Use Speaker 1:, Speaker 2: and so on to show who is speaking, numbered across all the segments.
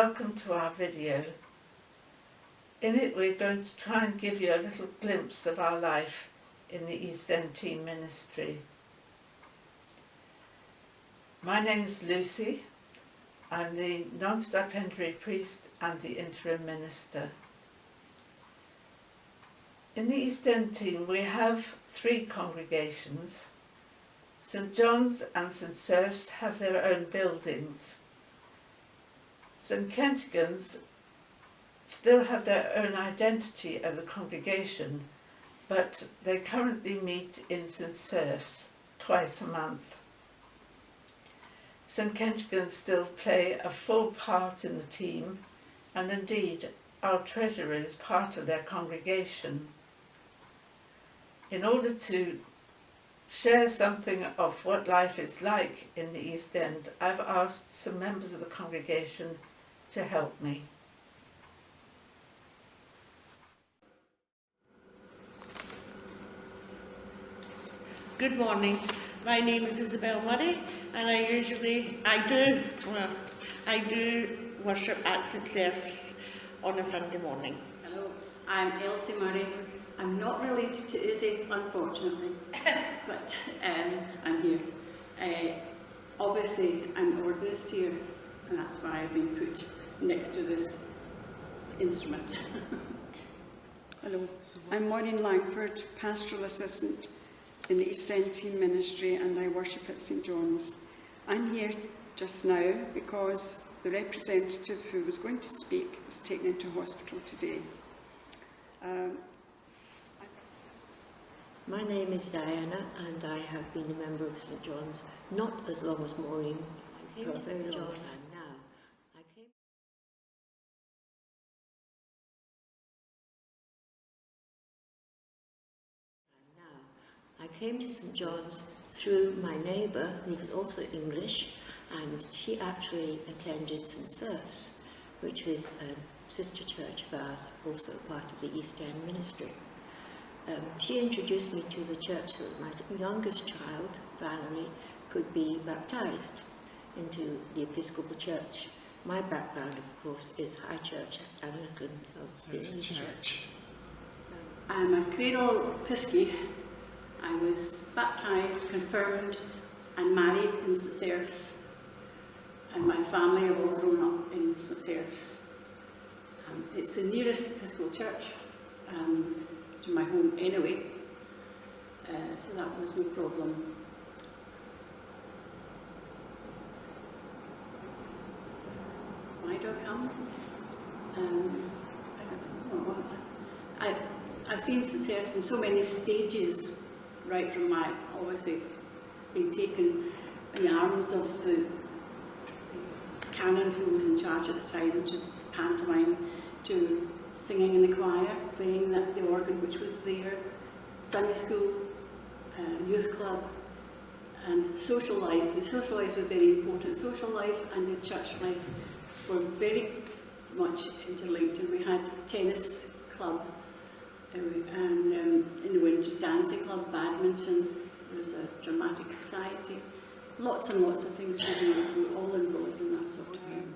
Speaker 1: welcome to our video. In it we're going to try and give you a little glimpse of our life in the East End Teen Ministry. My name's Lucy. I'm the non-stipendiary priest and the interim minister. In the East End Teen we have 3 congregations. St John's and St Serph's have their own buildings. St Kentigern's still have their own identity as a congregation, but they currently meet in St Serph's twice a month. St Kentigern still play a full part in the team, and indeed our treasurer is part of their congregation. In order to share something of what life is like in the East End, I've asked some members of the congregation to help me.
Speaker 2: Good morning. My name is Isabel Murray, and I do worship at St Serph's on a Sunday morning.
Speaker 3: Hello, I'm Elsie Murray. I'm not related to Izzy, unfortunately, but I'm here. Obviously, I'm the organist here, and that's why I've been put next to this instrument.
Speaker 4: Hello, I'm Maureen Langford, Pastoral Assistant in the East End Teen Ministry, and I worship at St John's. I'm here just now because the representative who was going to speak was taken into hospital today.
Speaker 5: My name is Diana, and I have been a member of St John's, not as long as Maureen, for a very long time now. I came to St John's through my neighbour, who was also English, and she actually attended St Serph's, which is a sister church of ours, also part of the East End Ministry. She introduced me to the church so that my youngest child, Valerie, could be baptised into the Episcopal Church. My background, of course, is High Church Anglican of this church.
Speaker 3: I'm a cradle Piskie. I was baptised, confirmed, and married in St Serph's, and my family have all grown up in St Serph's. It's the nearest Episcopal church to my home anyway, so that was no problem. Why do I come? I don't know. I've seen St Serph's in so many stages, right from my obviously being taken in the arms of the canon who was in charge at the time, to pantomime, to singing in the choir, playing the organ which was there, Sunday school, youth club, and social life. The social life was very important. Social life and the church life were very much interlinked, and we had tennis club, and in the winter dancing club, badminton, there was a dramatic society, lots and lots of things to do. We were all involved in that sort of thing.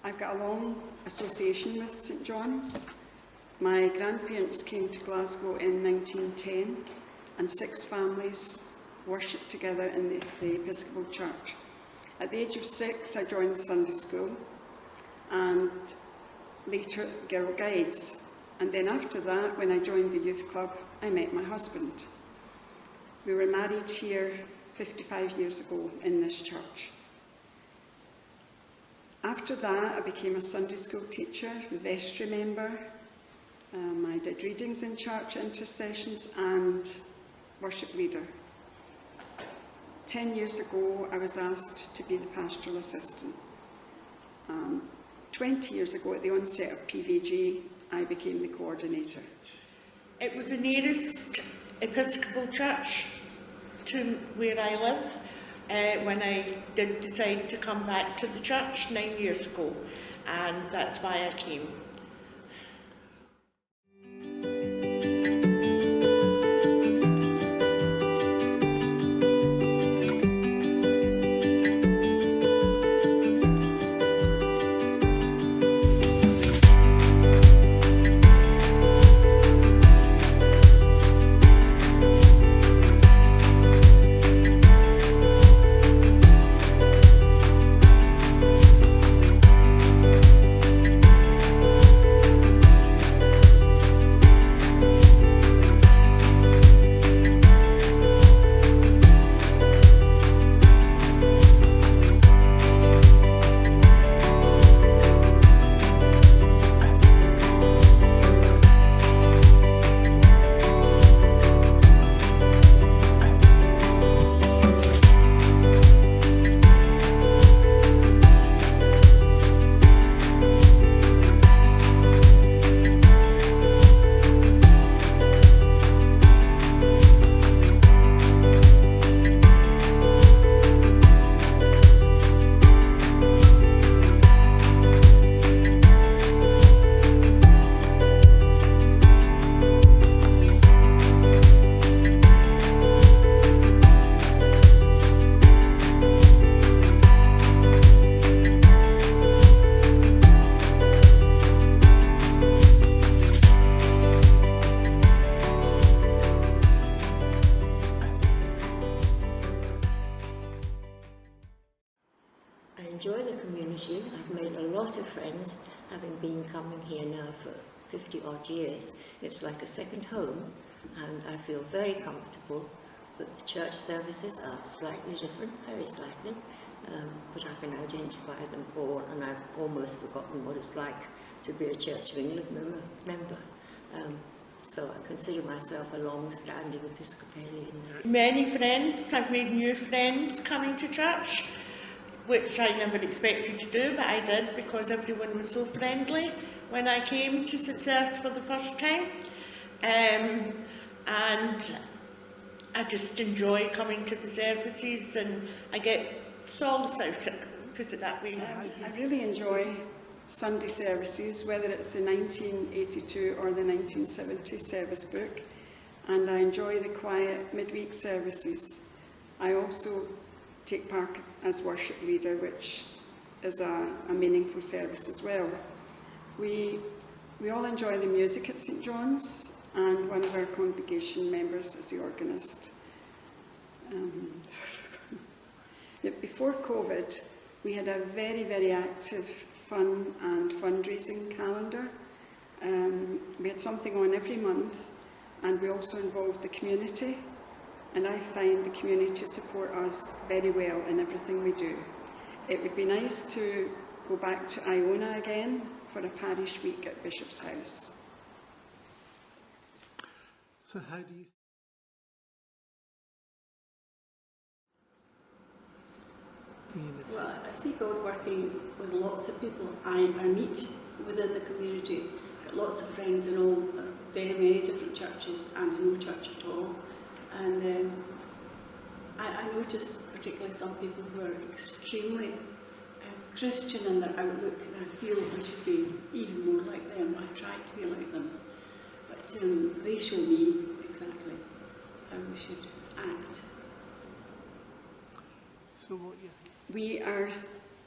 Speaker 4: I've got a long association with St John's. My grandparents came to Glasgow in 1910, and 6 families worshipped together in the Episcopal Church. At the age of 6, I joined Sunday school, and later Girl Guides. And then after that, when I joined the youth club, I met my husband. We were married here 55 years ago in this church. After that, I became a Sunday school teacher, a vestry member. I did readings in church, intercessions, and worship leader. 10 years ago, I was asked to be the pastoral assistant. 20 years ago, at the onset of PVG, I became the coordinator.
Speaker 2: It was the nearest Episcopal church to where I live when I did decide to come back to the church 9 years ago, and that's why I came.
Speaker 5: for 50 odd years. It's like a second home, and I feel very comfortable that the church services are slightly different, very slightly, but I can identify them all, and I've almost forgotten what it's like to be a Church of England member. So I consider myself a long-standing Episcopalian.
Speaker 2: Many friends, I've made new friends coming to church, which I never expected to do, but I did because everyone was so friendly when I came to St Serph's for the first time. And I just enjoy coming to the services, and I get solace out of it, put it that way.
Speaker 4: I really enjoy Sunday services, whether it's the 1982 or the 1970 service book, and I enjoy the quiet midweek services. I also take part as worship leader, which is a meaningful service as well. We all enjoy the music at St John's, and one of our congregation members is the organist. Before COVID, we had a very, very active fun and fundraising calendar. We had something on every month, and we also involved the community, and I find the community support us very well in everything we do. It would be nice to go back to Iona again for a parish week at Bishop's House.
Speaker 6: So how do you... community?
Speaker 3: Well, I see God working with lots of people. I meet within the community, got lots of friends in all very many different churches and in no church at all. And I notice particularly some people who are extremely Christian in their outlook, and I feel I should be even more like them. I try to be like them. But they show me exactly how we should act.
Speaker 6: So what you...
Speaker 4: We are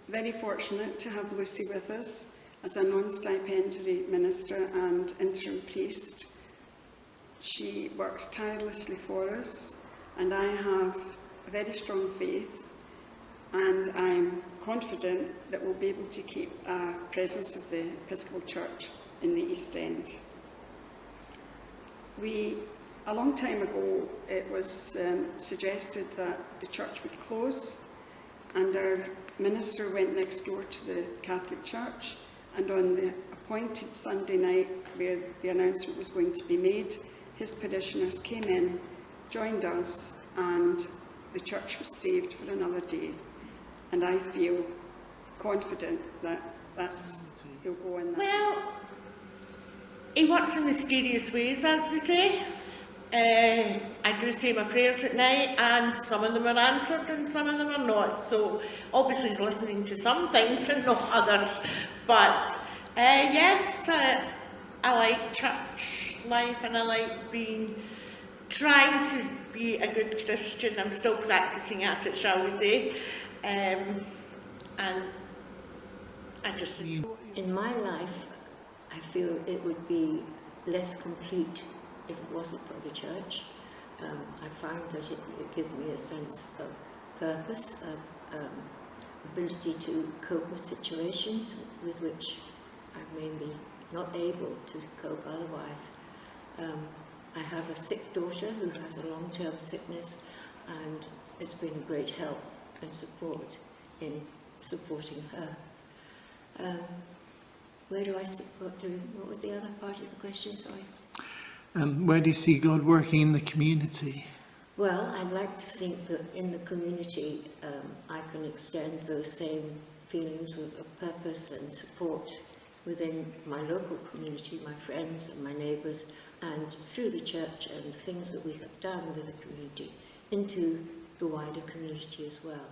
Speaker 4: very fortunate to have Lucy with us as a non-stipendiary minister and interim priest. She works tirelessly for us, and I have a very strong faith, and I'm confident that we'll be able to keep a presence of the Episcopal Church in the East End. A long time ago, it was suggested that the church would close, and our minister went next door to the Catholic Church, and on the appointed Sunday night where the announcement was going to be made, his parishioners came in, joined us, and the church was saved for another day. And I feel confident that he'll go in that.
Speaker 2: Well, he works in mysterious ways, as they say. I do say my prayers at night, and some of them are answered and some of them are not. So obviously he's listening to some things and not others. But yes, I like church life, and I like trying to be a good Christian. I'm still practising at it, shall we say. And I just...
Speaker 5: In my life, I feel it would be less complete if it wasn't for the church. I find that it gives me a sense of purpose, of ability to cope with situations with which I may be not able to cope otherwise. I have a sick daughter who has a long-term sickness, and it's been a great help and support in supporting her. Where do I see, what was the other part of the question, sorry?
Speaker 6: Where do you see God working in the community?
Speaker 5: Well, I'd like to think that in the community I can extend those same feelings of purpose and support within my local community, my friends and my neighbours, and through the church and things that we have done with the community into the wider community as well.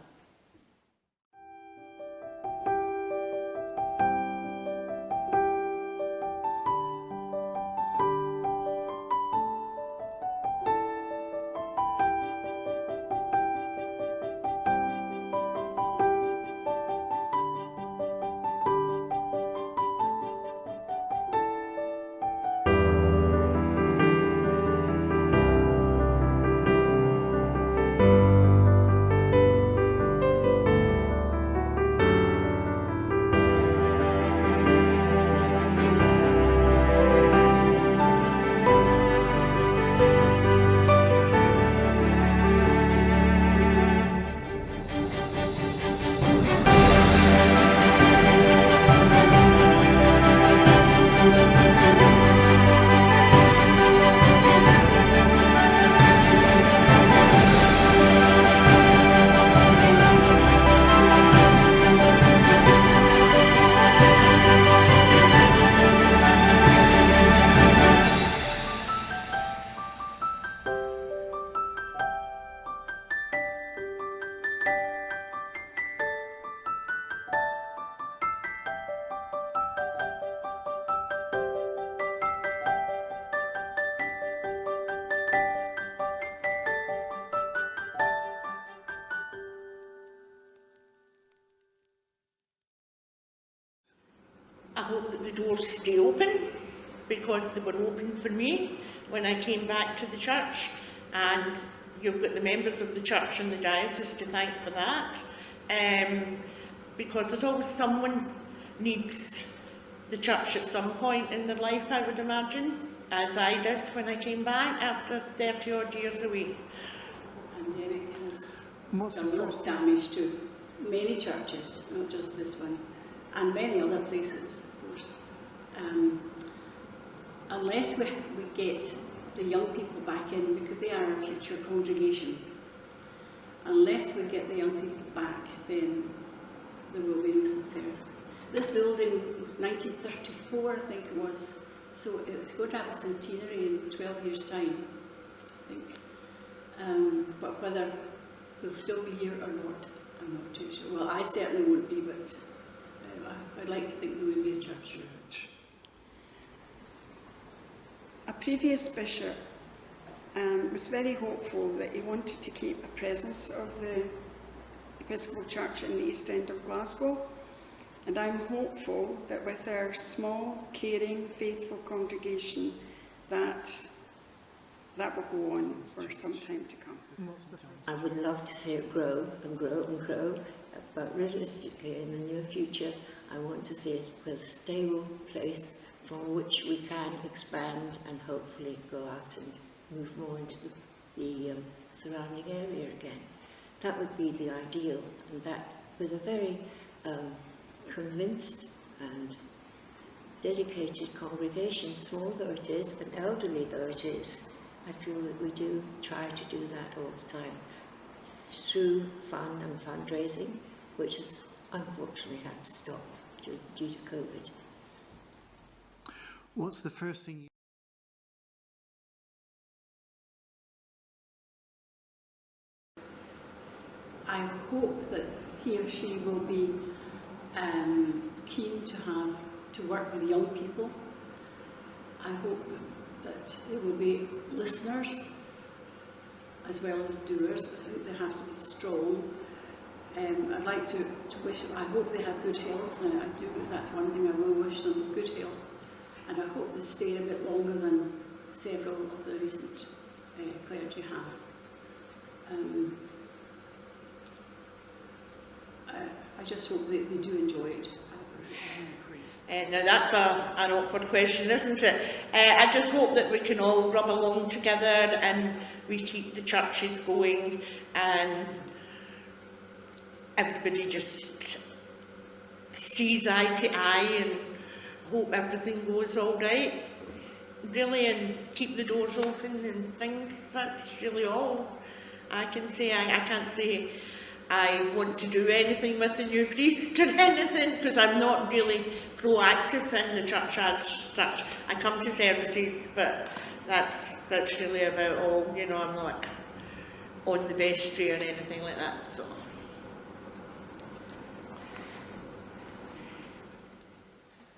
Speaker 2: the doors stay open, because they were open for me when I came back to the church, and you've got the members of the church and the diocese to thank for that, because there's always someone needs the church at some point in their life, I would imagine, as I did when I came back after 30 odd years away.
Speaker 3: The pandemic has
Speaker 6: What's the
Speaker 3: done a lot
Speaker 6: first
Speaker 3: of damage to many churches, not just this one, and many other places, of course. Unless we get the young people back in, because they are our future congregation, unless we get the young people back, then there will be no success. This building was 1934, I think it was, so it's going to have a centenary in 12 years' time, I think. But whether we'll still be here or not, I'm not too sure. Well, I certainly won't be, but I'd like to think there would be a church.
Speaker 4: A previous bishop was very hopeful that he wanted to keep a presence of the Episcopal Church in the East End of Glasgow, and I'm hopeful that with our small, caring, faithful congregation that will go on for some time to come.
Speaker 5: I would love to see it grow and grow and grow, but realistically in the near future I want to see it with a stable place from which we can expand and hopefully go out and move more into the surrounding area again. That would be the ideal, and that with a very convinced and dedicated congregation, small though it is and elderly though it is. I feel that we do try to do that all the time through fun and fundraising, which has unfortunately had to stop due to COVID.
Speaker 6: What's the first thing you
Speaker 3: I hope that he or she will be keen to work with young people. I hope that it will be listeners as well as doers. I think they have to be strong. I'd like to wish, I hope they have good health, and I do, that's one thing I will wish them, good health. And I hope they stay a bit longer than several of the recent clergy have. I just hope they do enjoy it.
Speaker 2: Now that's an awkward question, isn't it? I just hope that we can all rub along together and we keep the churches going and everybody just sees eye to eye and hope everything goes all right, really, and keep the doors open and things. That's really all I can say. I can't say I want to do anything with the new priest or anything, because I'm not really proactive in the church as such. I come to services, but that's really about all. You know, I'm not on the vestry or anything like that. So.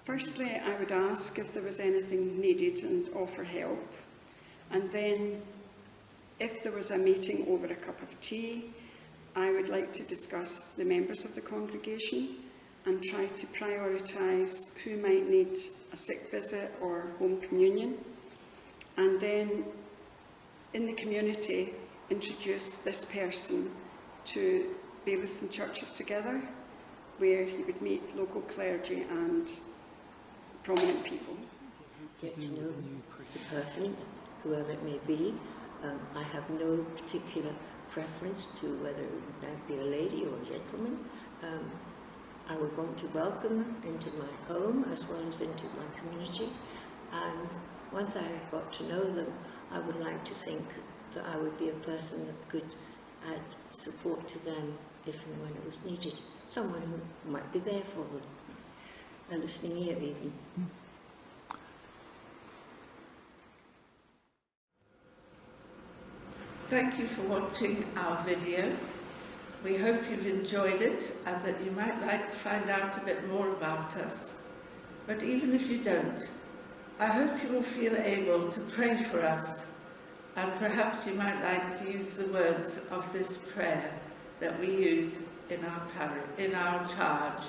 Speaker 4: Firstly, I would ask if there was anything needed and offer help. And then, if there was a meeting over a cup of tea, I would like to discuss the members of the congregation and try to prioritise who might need a sick visit or home communion. And then, in the community, introduce this person to Bailies and Churches Together, where he would meet local clergy and prominent people.
Speaker 5: Get to know the person, whoever it may be. I have no particular preference to whether that be a lady or a gentleman. I would want to welcome them into my home as well as into my community, and once I had got to know them, I would like to think that I would be a person that could add support to them if and when it was needed. Someone who might be there for them, a listening ear even.
Speaker 1: Thank you for watching our video. We hope you've enjoyed it and that you might like to find out a bit more about us. But even if you don't, I hope you will feel able to pray for us, and perhaps you might like to use the words of this prayer that we use in our charge.